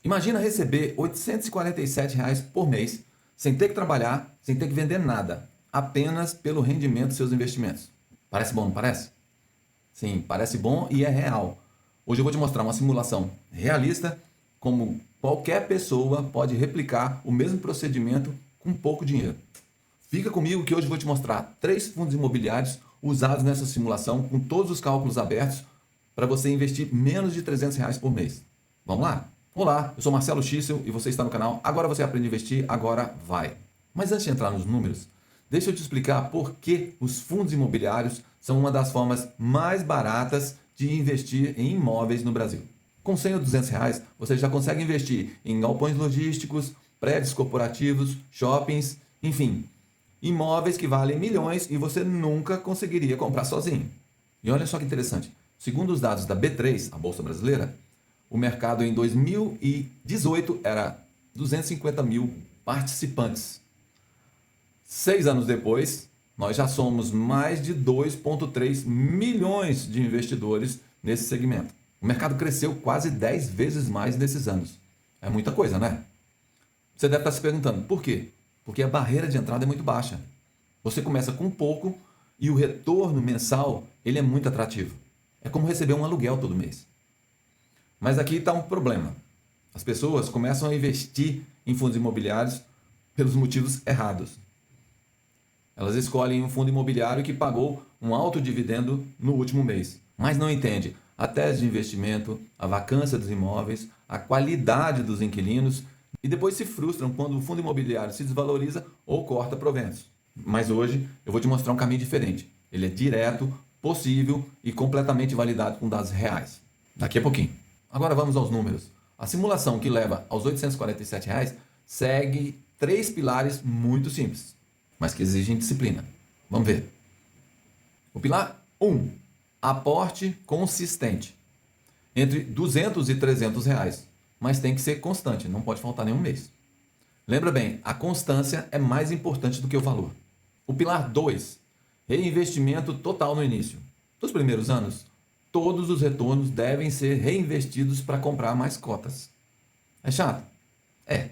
Imagina receber R$ 847 por mês, sem ter que trabalhar, sem ter que vender nada, apenas pelo rendimento dos seus investimentos. Parece bom, não parece? Sim, parece bom e é real. Hoje eu vou te mostrar uma simulação realista, como qualquer pessoa pode replicar o mesmo procedimento com pouco dinheiro. Fica comigo que hoje eu vou te mostrar 3 fundos imobiliários usados nessa simulação, com todos os cálculos abertos, para você investir menos de R$ 300 por mês. Vamos lá? Olá, eu sou Marcelo Schissel e você está no canal Agora Você Aprende a Investir, Agora Vai. Mas antes de entrar nos números, deixa eu te explicar por que os fundos imobiliários são uma das formas mais baratas de investir em imóveis no Brasil. Com 100 ou R$ 200, você já consegue investir em galpões logísticos, prédios corporativos, shoppings, enfim, imóveis que valem milhões e você nunca conseguiria comprar sozinho. E olha só que interessante, segundo os dados da B3, a Bolsa Brasileira, o mercado em 2018 era 250 mil participantes. 6 anos depois, nós já somos mais de 2,3 milhões de investidores nesse segmento. O mercado cresceu quase 10 vezes mais nesses anos. É muita coisa, né? Você deve estar se perguntando, por quê? Porque a barreira de entrada é muito baixa. Você começa com pouco e o retorno mensal ele é muito atrativo. É como receber um aluguel todo mês. Mas aqui está um problema. As pessoas começam a investir em fundos imobiliários pelos motivos errados. Elas escolhem um fundo imobiliário que pagou um alto dividendo no último mês, mas não entende a tese de investimento, a vacância dos imóveis, a qualidade dos inquilinos e depois se frustram quando o fundo imobiliário se desvaloriza ou corta proventos. Mas hoje eu vou te mostrar um caminho diferente. Ele é direto, possível e completamente validado com dados reais. Daqui a pouquinho. Agora vamos aos números. A simulação que leva aos R$ 847 segue 3 pilares muito simples, mas que exigem disciplina. Vamos ver. O pilar 1. Aporte consistente. Entre R$ 200 e R$ 300, mas tem que ser constante, não pode faltar nenhum mês. Lembra bem, a constância é mais importante do que o valor. O pilar 2. Reinvestimento total no início. Nos primeiros anos, todos os retornos devem ser reinvestidos para comprar mais cotas. É chato? É.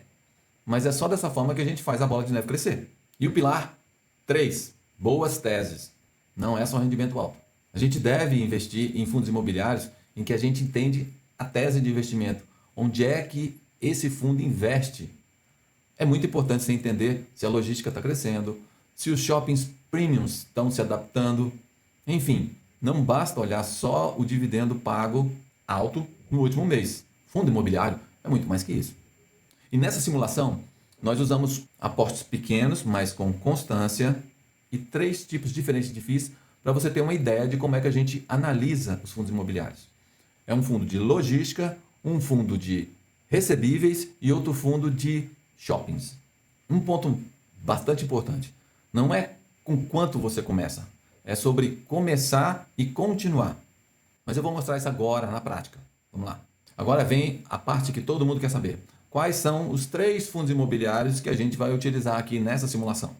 Mas é só dessa forma que a gente faz a bola de neve crescer. E o pilar 3. Boas teses. Não é só rendimento alto. A gente deve investir em fundos imobiliários em que a gente entende a tese de investimento. Onde é que esse fundo investe? É muito importante você entender se a logística está crescendo, se os shoppings premiums estão se adaptando, enfim. Não basta olhar só o dividendo pago alto no último mês. Fundo imobiliário é muito mais que isso. E nessa simulação, nós usamos aportes pequenos, mas com constância, e 3 tipos diferentes de FIIs para você ter uma ideia de como é que a gente analisa os fundos imobiliários. É um fundo de logística, um fundo de recebíveis e outro fundo de shoppings. Um ponto bastante importante, não é com quanto você começa. É sobre começar e continuar. Mas eu vou mostrar isso agora na prática. Vamos lá. Agora vem a parte que todo mundo quer saber. Quais são os 3 fundos imobiliários que a gente vai utilizar aqui nessa simulação?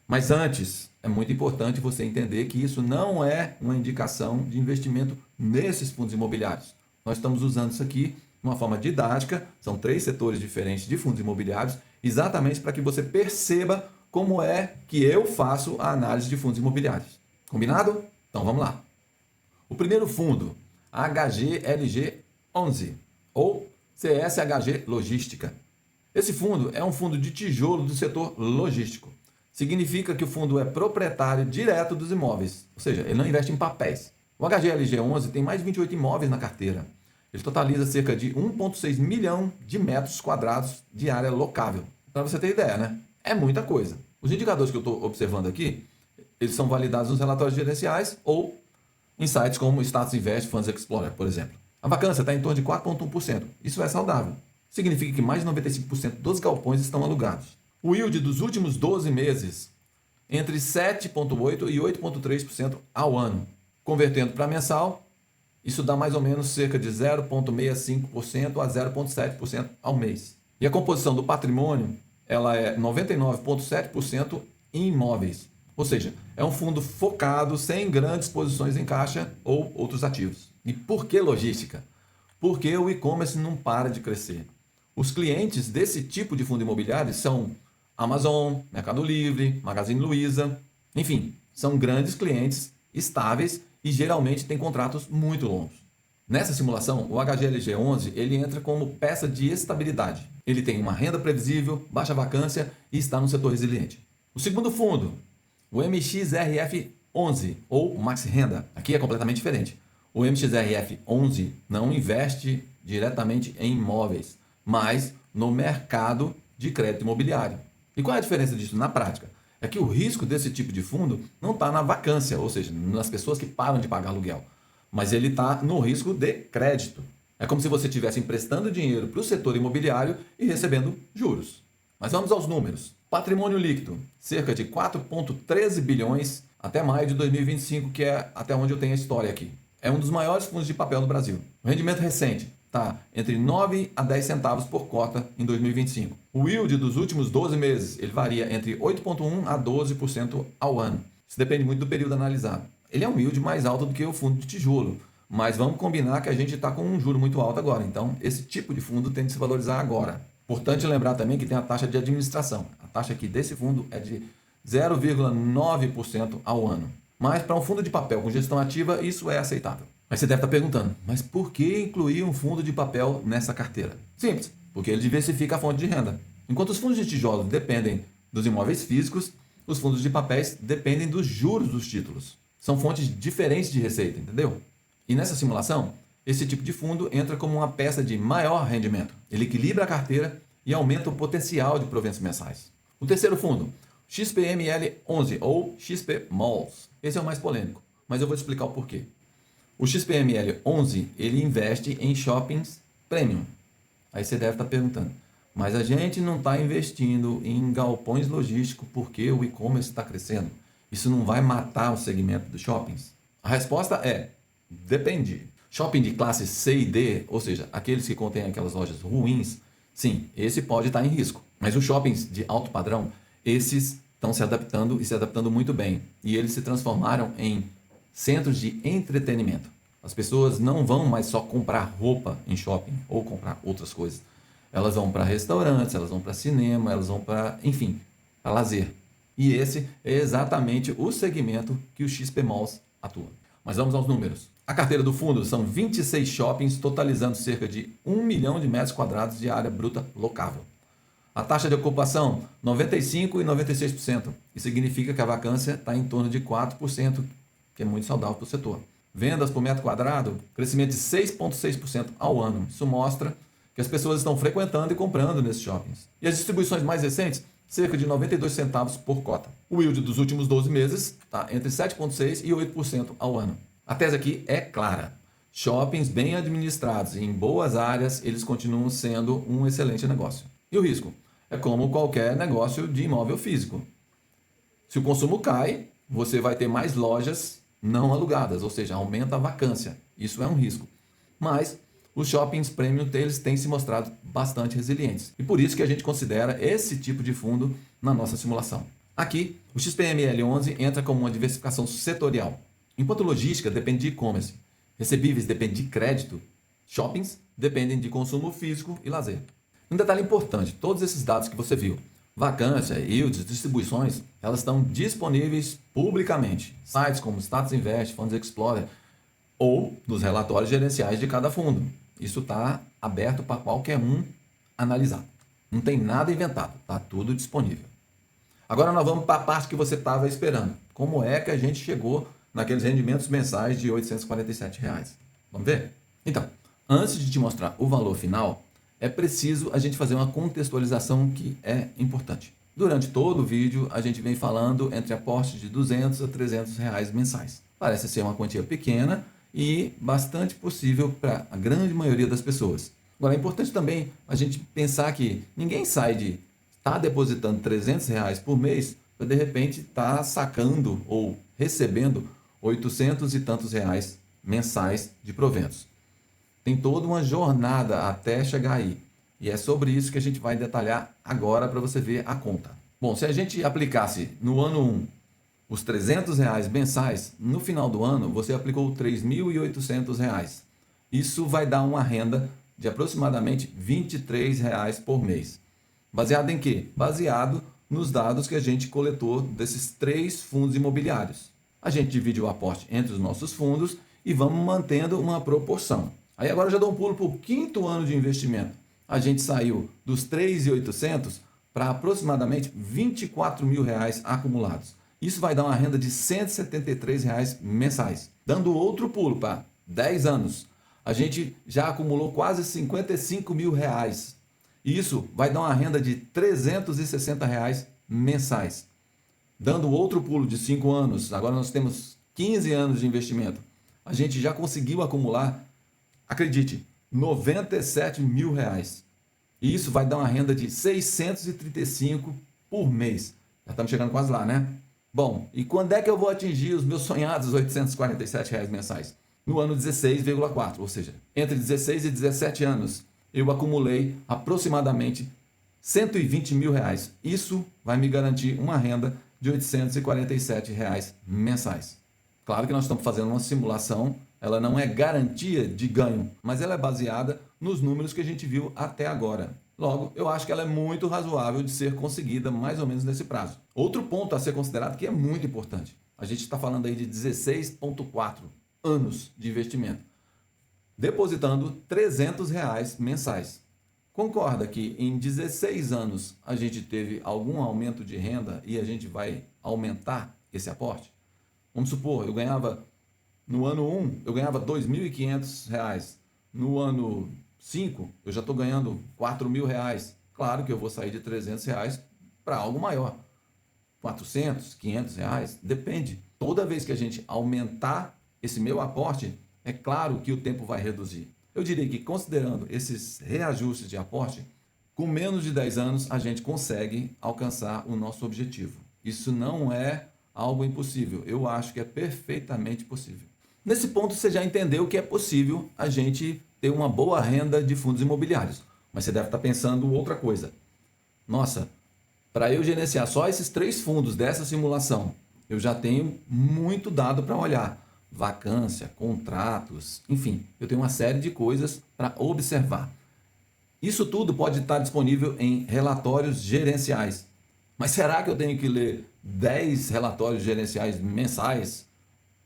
Mas antes, é muito importante você entender que isso não é uma indicação de investimento nesses fundos imobiliários. Nós estamos usando isso aqui de uma forma didática. São 3 setores diferentes de fundos imobiliários, exatamente para que você perceba como é que eu faço a análise de fundos imobiliários. Combinado? Então vamos lá. O primeiro fundo, HGLG11, ou CSHG Logística. Esse fundo é um fundo de tijolo do setor logístico. Significa que o fundo é proprietário direto dos imóveis, ou seja, ele não investe em papéis. O HGLG11 tem mais de 28 imóveis na carteira. Ele totaliza cerca de 1,6 milhão de metros quadrados de área locável. Para você ter ideia, né? É muita coisa. Os indicadores que eu estou observando aqui, eles são validados nos relatórios gerenciais ou em sites como Status Invest, Funds Explorer, por exemplo. A vacância está em torno de 4,1%. Isso é saudável. Significa que mais de 95% dos galpões estão alugados. O yield dos últimos 12 meses, entre 7,8% e 8,3% ao ano. Convertendo para mensal, isso dá mais ou menos cerca de 0,65% a 0,7% ao mês. E a composição do patrimônio, ela é 99,7% em imóveis. Ou seja, é um fundo focado sem grandes posições em caixa ou outros ativos. E por que logística? porque o e-commerce não para de crescer. Os clientes desse tipo de fundo imobiliário são Amazon, Mercado Livre, Magazine Luiza, enfim, são grandes clientes estáveis e geralmente têm contratos muito longos. Nessa simulação, o HGLG11 ele entra como peça de estabilidade. Ele tem uma renda previsível, baixa vacância e está no setor resiliente. O segundo fundo, o MXRF11 ou Maxi Renda, aqui é completamente diferente. O MXRF11 não investe diretamente em imóveis, mas no mercado de crédito imobiliário. E qual é a diferença disso na prática? É que o risco desse tipo de fundo não está na vacância, ou seja, nas pessoas que param de pagar aluguel, mas ele está no risco de crédito. É como se você estivesse emprestando dinheiro para o setor imobiliário e recebendo juros. Mas vamos aos números. Patrimônio líquido, cerca de 4,13 bilhões até maio de 2025, que é até onde eu tenho a história aqui. É um dos maiores fundos de papel do Brasil. O rendimento recente está entre 9 a 10 centavos por cota em 2025. O yield dos últimos 12 meses ele varia entre 8,1% a 12% ao ano. Isso depende muito do período analisado. Ele é um yield mais alto do que o fundo de tijolo, mas vamos combinar que a gente está com um juro muito alto agora, então esse tipo de fundo tem de se valorizar agora. Importante lembrar também que tem a taxa de administração. A taxa aqui desse fundo é de 0,9% ao ano. Mas para um fundo de papel com gestão ativa, isso é aceitável. Mas você deve estar perguntando, mas por que incluir um fundo de papel nessa carteira? Simples, porque ele diversifica a fonte de renda. Enquanto os fundos de tijolos dependem dos imóveis físicos, os fundos de papéis dependem dos juros dos títulos. São fontes diferentes de receita, entendeu? E nessa simulação, esse tipo de fundo entra como uma peça de maior rendimento. Ele equilibra a carteira e aumenta o potencial de proventos mensais. O terceiro fundo, XPML11 ou XPMALls. Esse é o mais polêmico, mas eu vou te explicar o porquê. O XPML11 ele investe em shoppings premium. Aí você deve estar perguntando, mas a gente não está investindo em galpões logísticos porque o e-commerce está crescendo. Isso não vai matar o segmento dos shoppings? A resposta é, depende. Shopping de classe C e D, ou seja, aqueles que contêm aquelas lojas ruins, sim, esse pode estar em risco. Mas os shoppings de alto padrão, esses estão se adaptando e se adaptando muito bem. E eles se transformaram em centros de entretenimento. As pessoas não vão mais só comprar roupa em shopping ou comprar outras coisas. Elas vão para restaurantes, elas vão para cinema, elas vão para, enfim, para lazer. E esse é exatamente o segmento que o XP Malls atua. Mas vamos aos números. A carteira do fundo são 26 shoppings, totalizando cerca de 1 milhão de metros quadrados de área bruta locável. A taxa de ocupação, 95% e 96%. Isso significa que a vacância está em torno de 4%, que é muito saudável para o setor. Vendas por metro quadrado, crescimento de 6,6% ao ano. Isso mostra que as pessoas estão frequentando e comprando nesses shoppings. E as distribuições mais recentes, cerca de 92 centavos por cota. O yield dos últimos 12 meses está entre 7,6% e 8% ao ano. A tese aqui é clara. Shoppings bem administrados e em boas áreas, eles continuam sendo um excelente negócio. E o risco? É como qualquer negócio de imóvel físico. Se o consumo cai, você vai ter mais lojas não alugadas, ou seja, aumenta a vacância. Isso é um risco. Mas os shoppings premium eles têm se mostrado bastante resilientes. E por isso que a gente considera esse tipo de fundo na nossa simulação. Aqui, o XPML11 entra como uma diversificação setorial. Enquanto logística depende de e-commerce, recebíveis depende de crédito, shoppings dependem de consumo físico e lazer. Um detalhe importante, todos esses dados que você viu, vacância, yields, distribuições, elas estão disponíveis publicamente. Sites como Status Invest, Funds Explorer ou nos relatórios gerenciais de cada fundo. Isso está aberto para qualquer um analisar. Não tem nada inventado, está tudo disponível. Agora nós vamos para a parte que você estava esperando. Como é que a gente chegou naqueles rendimentos mensais de R$ 847? Vamos ver? Então, antes de te mostrar o valor final, é preciso a gente fazer uma contextualização que é importante. Durante todo o vídeo, a gente vem falando entre aportes de R$ 200 a R$ 300 mensais. Parece ser uma quantia pequena e bastante possível para a grande maioria das pessoas. Agora, é importante também a gente pensar que ninguém sai de estar depositando R$ 300 por mês para, de repente, estar sacando ou recebendo 800 e tantos reais mensais de proventos. Tem toda uma jornada até chegar aí. E é sobre isso que a gente vai detalhar agora para você ver a conta. Bom, se a gente aplicasse no ano 1 os R$ 300 mensais, no final do ano você aplicou R$ 3.800. Isso vai dar uma renda de aproximadamente R$ 23 por mês. Baseado em quê? Baseado nos dados que a gente coletou desses 3 fundos imobiliários. A gente divide o aporte entre os nossos fundos e vamos mantendo uma proporção. Aí agora eu já dou um pulo para o 5º ano de investimento. A gente saiu dos 3.800 para aproximadamente R$ 24 mil acumulados. Isso vai dar uma renda de R$ 173 mensais. Dando outro pulo para 10 anos, a gente já acumulou quase R$ 55 mil. Isso vai dar uma renda de R$ 360 mensais. Dando outro pulo de 5 anos, agora nós temos 15 anos de investimento. A gente já conseguiu acumular, acredite, R$ 97 mil. E isso vai dar uma renda de R$ 635 por mês. Já estamos chegando quase lá, né? Bom, e quando é que eu vou atingir os meus sonhados R$ 847 mensais? No ano 16,4, ou seja, entre 16 e 17 anos, eu acumulei aproximadamente R$ 120 mil. Isso vai me garantir uma renda de R$ 847 mensais. Claro que nós estamos fazendo uma simulação, ela não é garantia de ganho, mas ela é baseada nos números que a gente viu até agora. Logo, eu acho que ela é muito razoável de ser conseguida mais ou menos nesse prazo. Outro ponto a ser considerado que é muito importante. A gente está falando aí de 16,4 anos de investimento, depositando R$ 300 mensais. Concorda que em 16 anos a gente teve algum aumento de renda e a gente vai aumentar esse aporte? Vamos supor, eu ganhava no ano 1, eu ganhava R$ 2.500. No ano 5, eu já estou ganhando R$ 4 mil. Claro que eu vou sair de R$ 300 para algo maior. 400, 500 reais, depende. Toda vez que a gente aumentar esse meu aporte, é claro que o tempo vai reduzir. Eu diria que, considerando esses reajustes de aporte, com menos de 10 anos a gente consegue alcançar o nosso objetivo. Isso não é algo impossível. Eu acho que é perfeitamente possível. Nesse ponto você já entendeu que é possível a gente ter uma boa renda de fundos imobiliários. Mas você deve estar pensando outra coisa. Nossa, para eu gerenciar só esses 3 fundos dessa simulação, eu já tenho muito dado para olhar. Vacância, contratos, enfim, eu tenho uma série de coisas para observar. Isso tudo pode estar disponível em relatórios gerenciais. Mas será que eu tenho que ler 10 relatórios gerenciais mensais?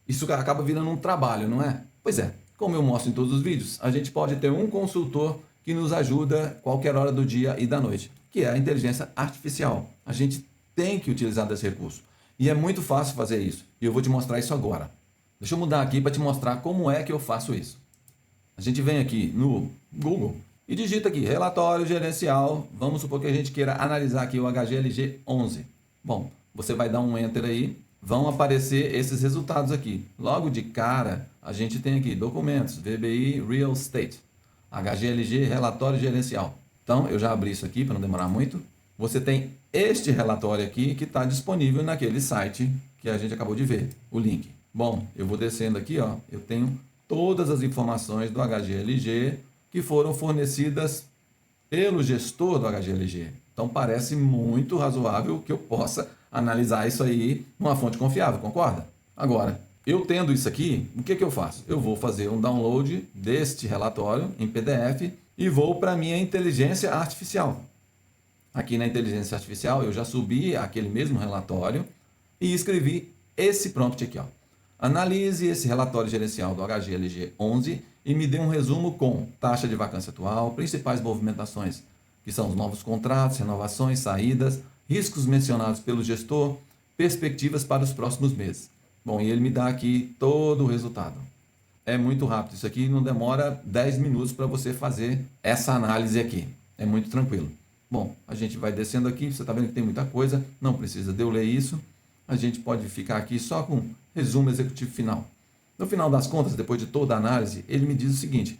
Isso acaba virando um trabalho, não é? Pois é, como eu mostro em todos os vídeos, a gente pode ter um consultor que nos ajuda qualquer hora do dia e da noite, que é a inteligência artificial. A gente tem que utilizar desse recurso. E é muito fácil fazer isso. E eu vou te mostrar isso agora. Deixa eu mudar aqui para te mostrar como é que eu faço isso. A gente vem aqui no Google e digita aqui, relatório gerencial. Vamos supor que a gente queira analisar aqui o HGLG 11. Bom, você vai dar um Enter aí, vão aparecer esses resultados aqui. Logo de cara, a gente tem aqui documentos, VBI Real Estate, HGLG relatório gerencial. Então, eu já abri isso aqui para não demorar muito. Você tem este relatório aqui que está disponível naquele site que a gente acabou de ver, o link. Bom, eu vou descendo aqui, ó, eu tenho todas as informações do HGLG que foram fornecidas pelo gestor do HGLG. Então parece muito razoável que eu possa analisar isso aí numa fonte confiável, concorda? Agora, eu tendo isso aqui, o que eu faço? Eu vou fazer um download deste relatório em PDF e vou para a minha inteligência artificial. Aqui na inteligência artificial eu já subi aquele mesmo relatório e escrevi esse prompt aqui, ó. Analise esse relatório gerencial do HGLG 11 e me dê um resumo com taxa de vacância atual, principais movimentações, que são os novos contratos, renovações, saídas, riscos mencionados pelo gestor, perspectivas para os próximos meses. Bom, e ele me dá aqui todo o resultado. É muito rápido, isso aqui não demora 10 minutos para você fazer essa análise aqui. É muito tranquilo. Bom, a gente vai descendo aqui, você está vendo que tem muita coisa, não precisa de eu ler isso. A gente pode ficar aqui só com resumo executivo final. No final das contas, depois de toda a análise, ele me diz o seguinte,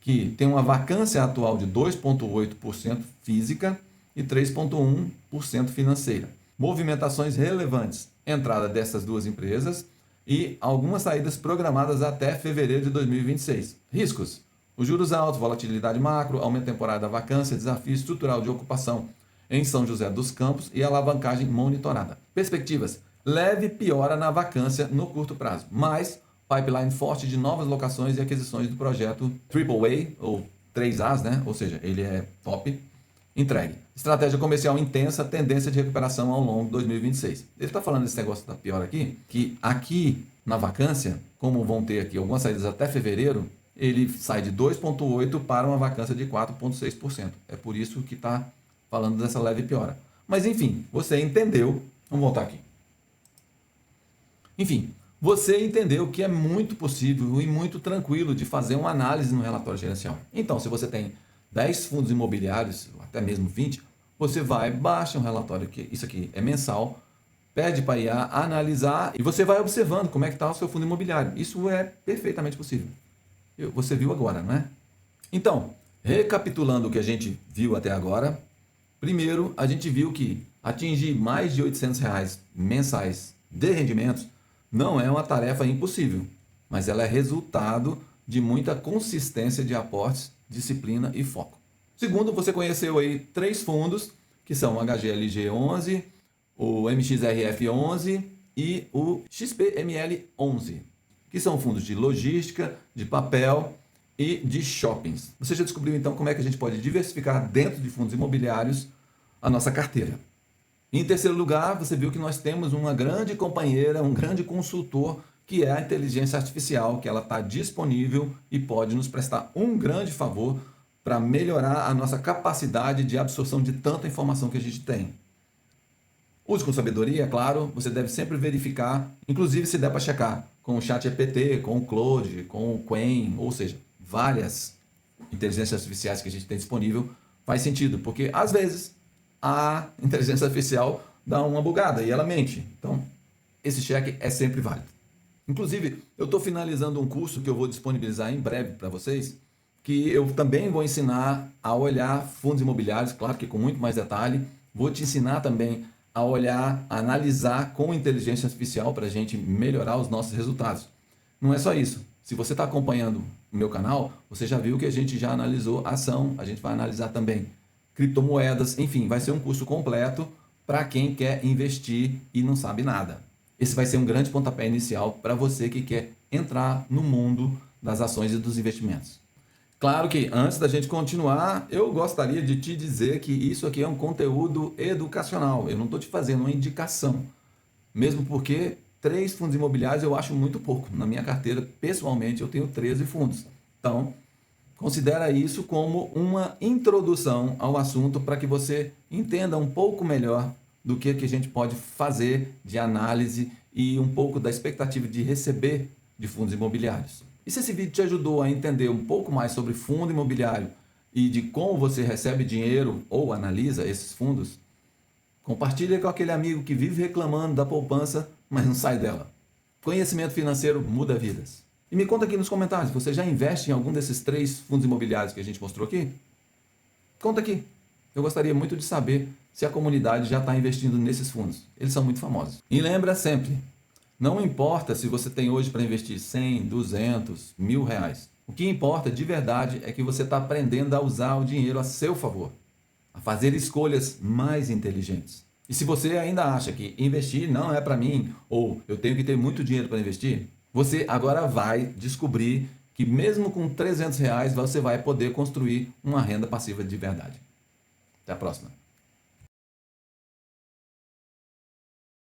que tem uma vacância atual de 2,8% física e 3,1% financeira. Movimentações relevantes, entrada dessas duas empresas e algumas saídas programadas até fevereiro de 2026. Riscos, os juros altos, volatilidade macro, aumento temporário da vacância, desafio estrutural de ocupação em São José dos Campos e alavancagem monitorada. Perspectivas, leve piora na vacância no curto prazo, mas pipeline forte de novas locações e aquisições do projeto AAA, ou 3As, né? Ou seja, ele é top, entregue. Estratégia comercial intensa, tendência de recuperação ao longo de 2026. Ele está falando desse negócio da pior aqui, que aqui na vacância, como vão ter aqui algumas saídas até fevereiro, ele sai de 2,8% para uma vacância de 4,6%. É por isso que está falando dessa leve piora. Mas enfim, você entendeu. Vamos voltar aqui. Enfim, você entendeu que é muito possível e muito tranquilo de fazer uma análise no relatório gerencial. Então, se você tem 10 fundos imobiliários, até mesmo 20, você vai, baixa um relatório, que isso aqui é mensal, pede para IA analisar e você vai observando como é que está o seu fundo imobiliário. Isso é perfeitamente possível. Você viu agora, não é? Então, recapitulando o que a gente viu até agora, primeiro, a gente viu que atingir mais de R$ 800 mensais de rendimentos não é uma tarefa impossível, mas ela é resultado de muita consistência de aportes, disciplina e foco. Segundo, você conheceu aí 3 fundos, que são o HGLG11, o MXRF11 e o XPML11, que são fundos de logística, de papel e de shoppings. Você já descobriu então como é que a gente pode diversificar dentro de fundos imobiliários a nossa carteira. Em terceiro lugar, você viu que nós temos uma grande companheira, um grande consultor, que é a inteligência artificial, que ela está disponível e pode nos prestar um grande favor para melhorar a nossa capacidade de absorção de tanta informação que a gente tem. Use com sabedoria, é claro, você deve sempre verificar, inclusive se der para checar com o ChatGPT, com o Claude, com o Qwen, ou seja, várias inteligências artificiais que a gente tem disponível, faz sentido, porque às vezes a inteligência artificial dá uma bugada e ela mente. Então, esse cheque é sempre válido. Inclusive, eu estou finalizando um curso que eu vou disponibilizar em breve para vocês, que eu também vou ensinar a olhar fundos imobiliários, claro que com muito mais detalhe. Vou te ensinar também a olhar, a analisar com inteligência artificial para a gente melhorar os nossos resultados. Não é só isso. Se você está acompanhando o meu canal, você já viu que a gente já analisou ação, a gente vai analisar também criptomoedas, enfim, vai ser um curso completo para quem quer investir e não sabe nada. Esse vai ser um grande pontapé inicial para você que quer entrar no mundo das ações e dos investimentos. Claro que antes da gente continuar, eu gostaria de te dizer que isso aqui é um conteúdo educacional. Eu não estou te fazendo uma indicação, mesmo porque 3 fundos imobiliários eu acho muito pouco. Na minha carteira, pessoalmente, eu tenho 13 fundos. Então, considera isso como uma introdução ao assunto para que você entenda um pouco melhor do que a gente pode fazer de análise e um pouco da expectativa de receber de fundos imobiliários. E se esse vídeo te ajudou a entender um pouco mais sobre fundo imobiliário e de como você recebe dinheiro ou analisa esses fundos, compartilha com aquele amigo que vive reclamando da poupança, mas não sai dela. Conhecimento financeiro muda vidas. E me conta aqui nos comentários, você já investe em algum desses 3 fundos imobiliários que a gente mostrou aqui? Conta aqui. Eu gostaria muito de saber se a comunidade já está investindo nesses fundos. Eles são muito famosos. E lembra sempre, não importa se você tem hoje para investir 100, 200, R$ 1.000. O que importa de verdade é que você está aprendendo a usar o dinheiro a seu favor, a fazer escolhas mais inteligentes. E se você ainda acha que investir não é para mim, ou eu tenho que ter muito dinheiro para investir, você agora vai descobrir que mesmo com R$ 300 você vai poder construir uma renda passiva de verdade. Até a próxima.